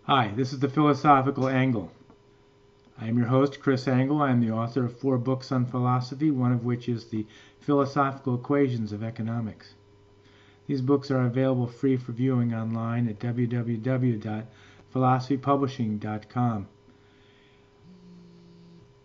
Hi, this is the Philosophical Angle. I am your host, Chris Angle. I am the author of 4 books on philosophy, one of which is the Philosophical Equations of Economics. These books are available free for viewing online at www.philosophypublishing.com.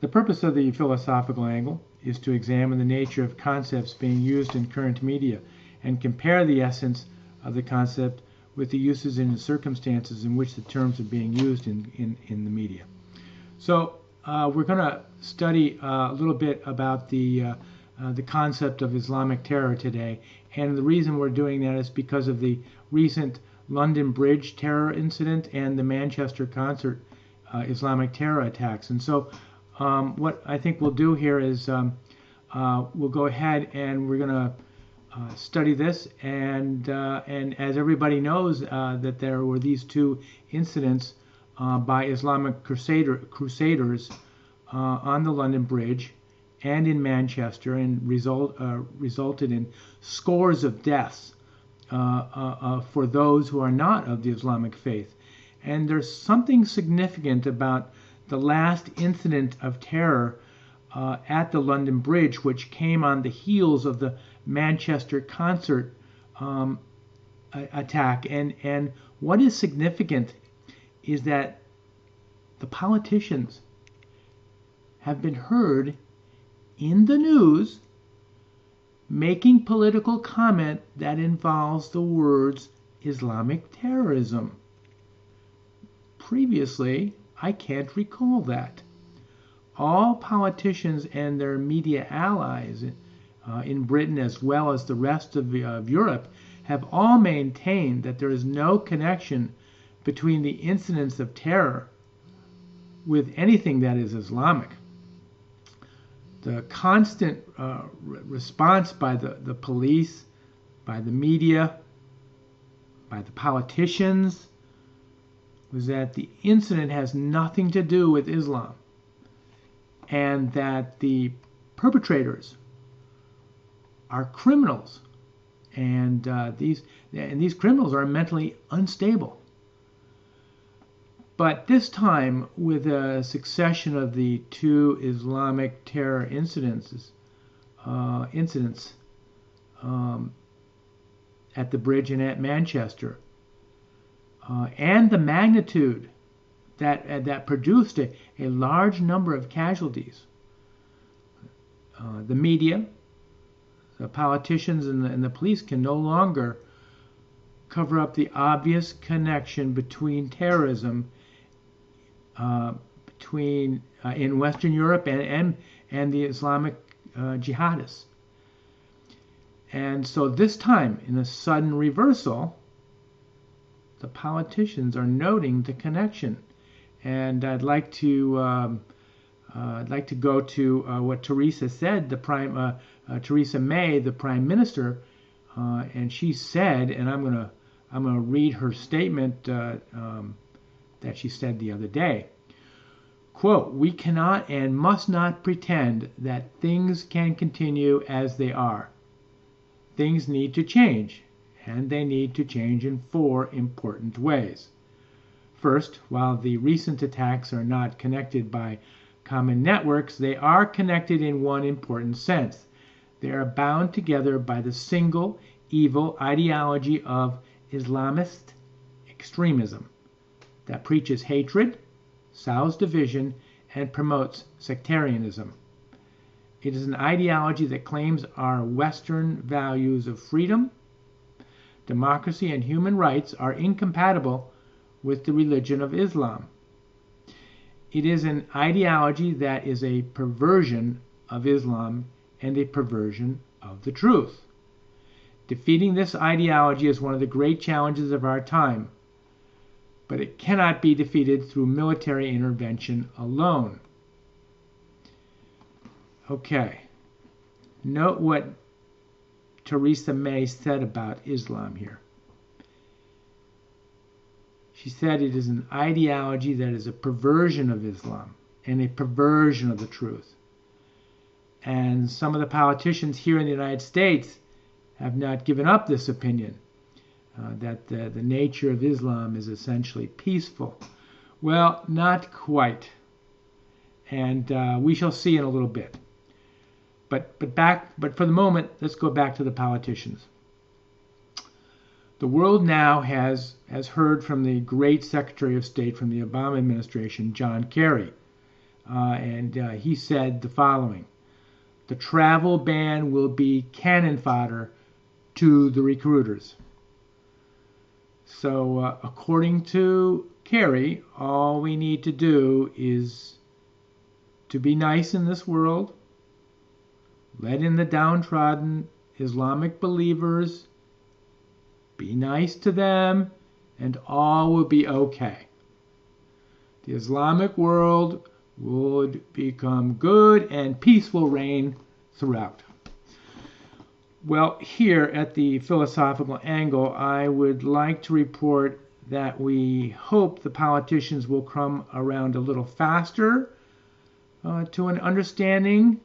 The purpose of the Philosophical Angle is to examine the nature of concepts being used in current media and compare the essence of the concept with the uses and circumstances in which the terms are being used in the media. So we're going to study a little bit about the concept of Islamic terror today, and the reason we're doing that is because of the recent London Bridge terror incident and the Manchester concert Islamic terror attacks. And so what I think we'll do here is we'll go ahead and we're going to study this, and as everybody knows, that there were these 2 incidents by Islamic crusaders on the London Bridge and in Manchester, and resulted in scores of deaths for those who are not of the Islamic faith. And there's something significant about the last incident of terror at the London Bridge, which came on the heels of the Manchester concert attack. And what is significant is that the politicians have been heard in the news making political comment that involves the words Islamic terrorism. Previously, I can't recall that. All politicians and their media allies in Britain, as well as the rest of Europe, have all maintained that there is no connection between the incidents of terror with anything that is Islamic. The constant response by the police, by the media, by the politicians, was that the incident has nothing to do with Islam, and that the perpetrators are criminals, and these criminals are mentally unstable. But this time, with a succession of the 2 Islamic terror incidents at the bridge and at Manchester, and the magnitude that produced a large number of casualties, the media, the politicians, and the police can no longer cover up the obvious connection between terrorism in Western Europe and the Islamic jihadists. And so this time, in a sudden reversal, the politicians are noting the connection. And I'd like to go to what Theresa said, Theresa May, the Prime Minister, and she said, and I'm gonna read her statement that she said the other day. Quote, "We cannot and must not pretend that things can continue as they are. Things need to change, and they need to change in 4 important ways. First, while the recent attacks are not connected by common networks, they are connected in one important sense. They are bound together by the single evil ideology of Islamist extremism that preaches hatred, sows division, and promotes sectarianism. It is an ideology that claims our Western values of freedom, democracy, and human rights are incompatible with the religion of Islam. It is an ideology that is a perversion of Islam and a perversion of the truth. Defeating this ideology is one of the great challenges of our time, but it cannot be defeated through military intervention alone." Okay, note what Theresa May said about Islam here. She said it is an ideology that is a perversion of Islam and a perversion of the truth. And some of the politicians here in the United States have not given up this opinion. that the nature of Islam is essentially peaceful. Well, not quite. And we shall see in a little bit. But for the moment, let's go back to the politicians. The world now has heard from the great Secretary of State from the Obama administration, John Kerry. And he said the following: the travel ban will be cannon fodder to the recruiters. So according to Kerry, all we need to do is to be nice in this world, let in the downtrodden Islamic believers, be nice to them, and all will be okay. The Islamic world would become good and peace will reign throughout. Well, here at the philosophical angle, I would like to report that we hope the politicians will come around a little faster to an understanding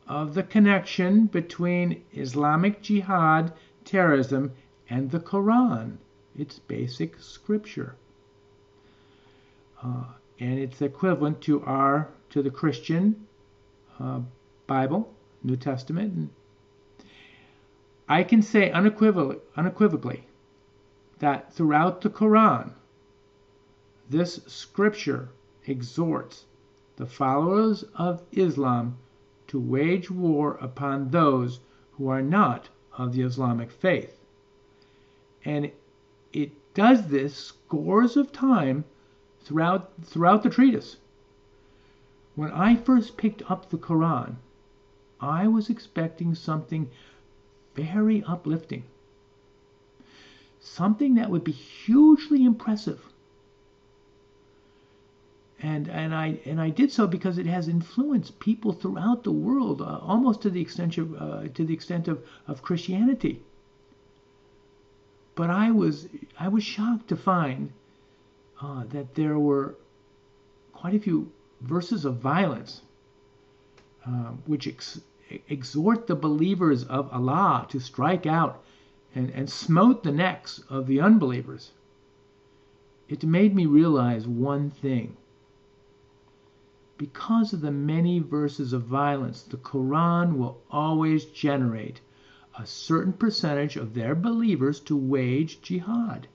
of the connection between Islamic jihad, terrorism, and the Koran, its basic scripture. And it's equivalent to the Christian Bible, New Testament. I can say unequivocally that throughout the Koran, this scripture exhorts the followers of Islam to wage war upon those who are not of the Islamic faith. And it does this scores of times throughout the treatise. When I first picked up the Koran, I was expecting something very uplifting, something that would be hugely impressive. And I did so because it has influenced people throughout the world, almost to the extent of Christianity. But I was shocked to find that there were quite a few verses of violence which exhort the believers of Allah to strike out and smote the necks of the unbelievers. It made me realize one thing. Because of the many verses of violence, the Quran will always generate a certain percentage of their believers to wage jihad.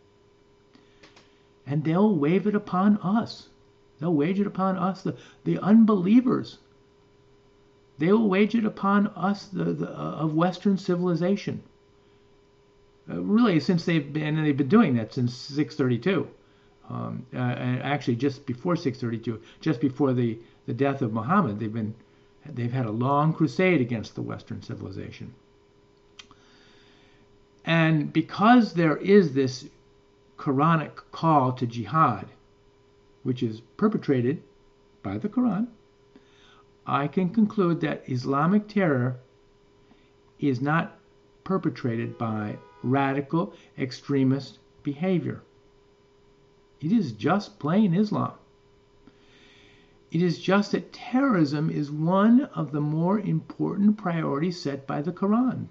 And they'll wage it upon us. They'll wage it upon us, the unbelievers. They will wage it upon us of Western civilization. Really, since they've been doing that since 632. And actually, just before 632, just before the death of Muhammad, they've had a long crusade against the Western civilization. And because there is this Quranic call to jihad, which is perpetrated by the Quran, I can conclude that Islamic terror is not perpetrated by radical extremist behavior. It is just plain Islam. It is just that terrorism is one of the more important priorities set by the Quran.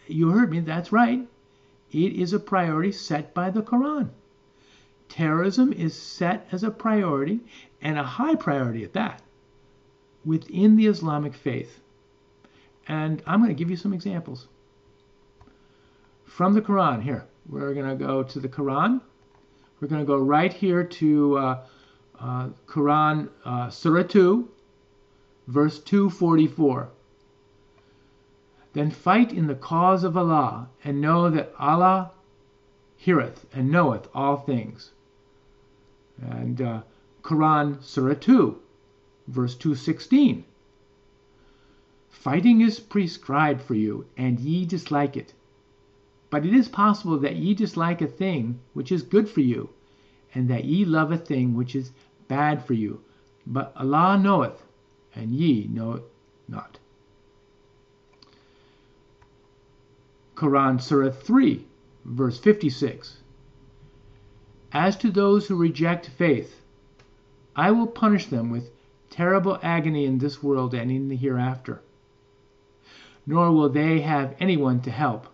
You heard me, that's right. It is a priority set by the Quran. Terrorism is set as a priority, and a high priority at that, within the Islamic faith. And I'm going to give you some examples. From the Quran, here, we're going to go to the Quran. We're going to go right here to Quran, Surah 2, verse 244. Then fight in the cause of Allah, and know that Allah heareth and knoweth all things. And Quran, Surah 2, verse 216. Fighting is prescribed for you, and ye dislike it. But it is possible that ye dislike a thing which is good for you, and that ye love a thing which is bad for you. But Allah knoweth, and ye know it not. Quran Surah 3, verse 56. As to those who reject faith, I will punish them with terrible agony in this world and in the hereafter. Nor will they have anyone to help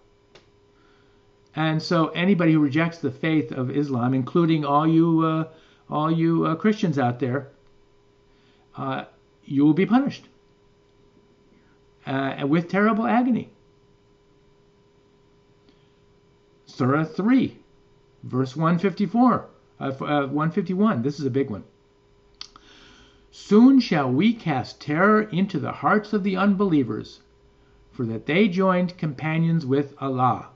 And so anybody who rejects the faith of Islam, including all you Christians out there, you will be punished with terrible agony. Surah 3, verse 154, 151. This is a big one. Soon shall we cast terror into the hearts of the unbelievers, for that they joined companions with Allah,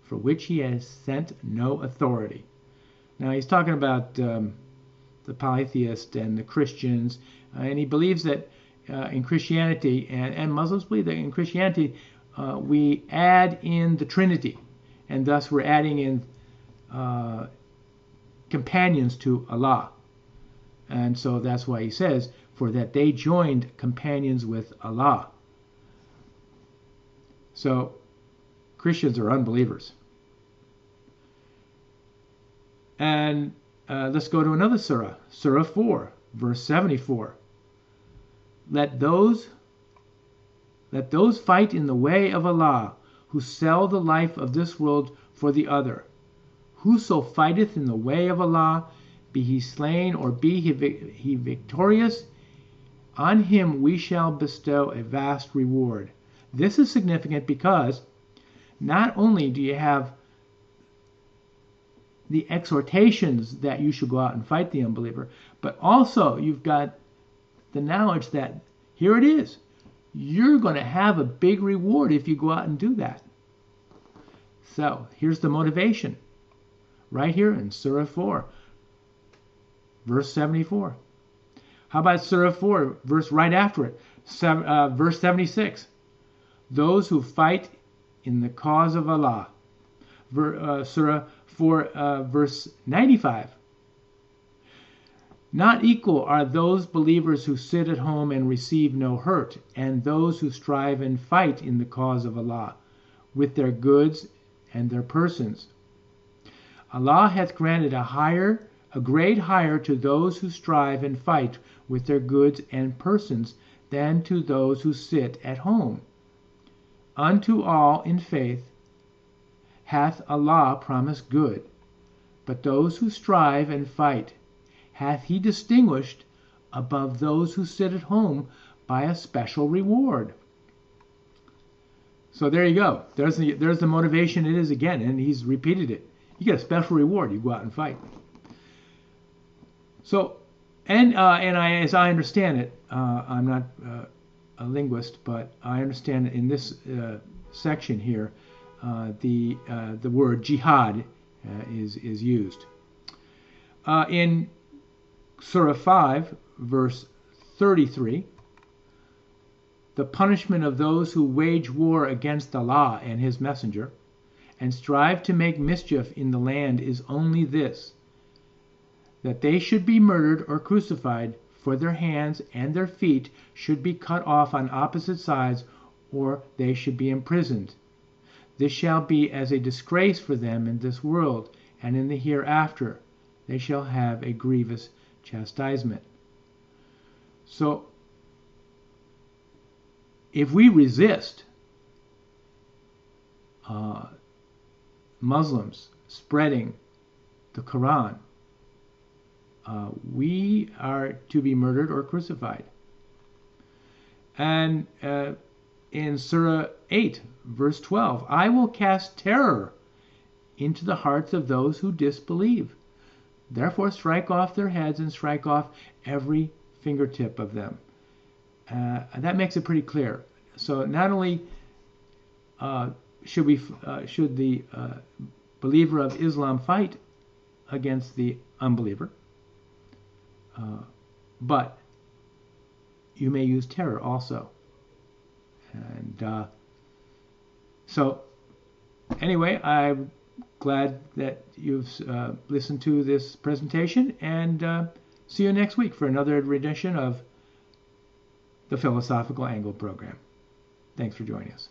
for which he has sent no authority. Now he's talking about the polytheist and the Christians, and he believes that in Christianity, and Muslims believe that in Christianity, we add in the Trinity, and thus we're adding in companions to Allah. And so that's why he says, for that they joined companions with Allah. So Christians are unbelievers. And let's go to another surah, Surah 4, verse 74. Let those fight in the way of Allah, who sell the life of this world for the other. Whoso fighteth in the way of Allah, be he slain or be he victorious, on him we shall bestow a vast reward. This is significant because not only do you have the exhortations that you should go out and fight the unbeliever, but also you've got the knowledge that here it is. You're going to have a big reward if you go out and do that. So here's the motivation right here in Surah 4, verse 74. How about Surah 4, verse right after it, verse 76? Those who fight in the cause of Allah. Surah 4, verse 95. Not equal are those believers who sit at home and receive no hurt, and those who strive and fight in the cause of Allah, with their goods and their persons. Allah hath granted a grade higher to those who strive and fight with their goods and persons than to those who sit at home. Unto all in faith hath Allah promised good, but those who strive and fight hath he distinguished above those who sit at home by a special reward. So there you go. There's the motivation. It is again, and he's repeated it. You get a special reward. You go out and fight. So, as I understand it, I'm not a linguist, but I understand in this section here, the word jihad is used. In Surah 5, verse 33, the punishment of those who wage war against Allah and His Messenger, and strive to make mischief in the land is only this, that they should be murdered or crucified, for their hands and their feet should be cut off on opposite sides, or they should be imprisoned. This shall be as a disgrace for them in this world, and in the hereafter they shall have a grievous chastisement. So, if we resist Muslims spreading the Koran, we are to be murdered or crucified. And in Surah 8, verse 12, I will cast terror into the hearts of those who disbelieve. Therefore strike off their heads and strike off every fingertip of them. That makes it pretty clear. So not only should the believer of Islam fight against the unbeliever, but you may use terror also. And so anyway, I'm glad that you've listened to this presentation, and see you next week for another edition of the Philosophical Angle program. Thanks for joining us.